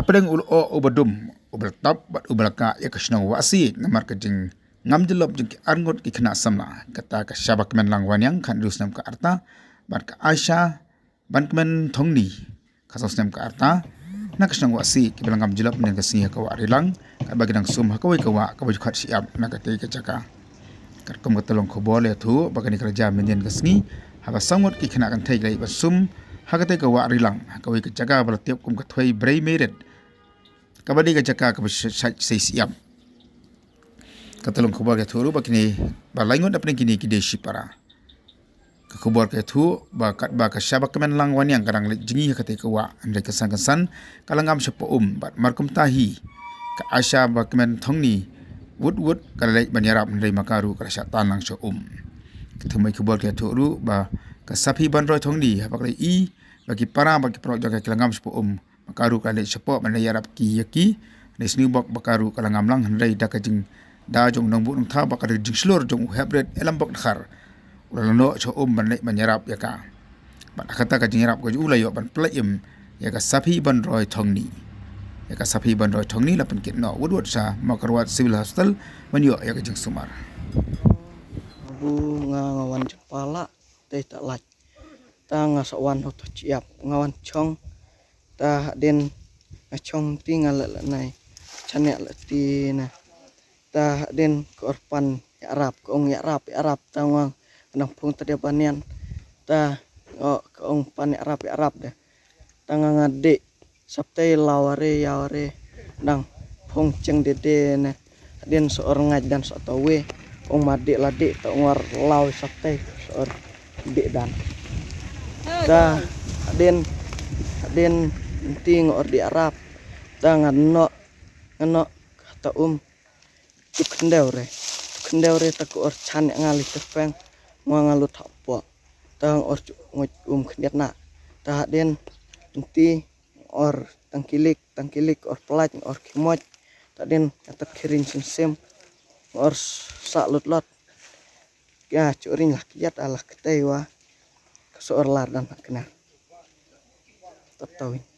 Napedeng ul o ubadum ubeltap bat ubelaka ya kasnong wasi ngamar kejing ngam jelop jeng ki arngot ki kena samla kata ka syabak men langwan yang kan dus nam ka arta bat ka Aisha ban kemen thongni kasos nam ka arta na kasnong wasi ki belang ngam jelop nen ka siya ka wa rilang ka baginang sum ha ka wa ka baju khat siap na ka te ka jaka kat kom ka tolong ko bole thu bagani kerja menyen ka sngi haba sangot ki kena kan thai lai ba sum hagate ka wa rilang ka wi ka jaga bala tiap kum ka thoi brei meret kabadi ka jaka ka sei siap ka tolong khobor ka thuru bakini ba laingot apne kini ki deshi para ka khobor ka thu ba ka syabak kemen lang wanyang kadang jingi hagate ka wa andai kesan kalangam sepo bat markum tahi ka Asya ba kemen thongni wud kalai banyarap ndai makaru ka syatan lang so Ketumai khobor ka thuru ba ka sapi ban roi thongni habak lai I bagi para bagi pro jaga kelangam sepo makaru kalai sepo mandai yarap ki yaki ni sni bak bakaru kalangam lang handai da kajing da jong nong bu nong tha bakar jing slor jong hebret elam bak khar ulano so mandai manyarap yaka bat kata kajing yarap ko ulai yo ban plaim yaka sapi ban roi thongni yaka sapi ban roi thongni lapan kit no wud sa makarwat civil hospital manyo yaka jing sumar bu ngawan kepala teh tak laj ta ngasawan hoto ciap ngawan chong ta den ngachong tinggal nai chanek lati na ta den korpan ya Arab ta wang nang pung tadi panian ta ong pan ya Arab deh ta ngade saptai yaware nang pung ceng dede na den seorang ngaj dan sotawe ong made lade ta ngwar law saptai seor de dan ta den ting or di Arab ta ngano kata tukendewre ta ko or chan ngali tepeng ngalu thapo ta or khndet na ta den ti or tangkilik or pelaj or kimoj ta den ta kirin sem or sa lot ya curing lah kiat alah ketewa kesoor lar dan kena tatawin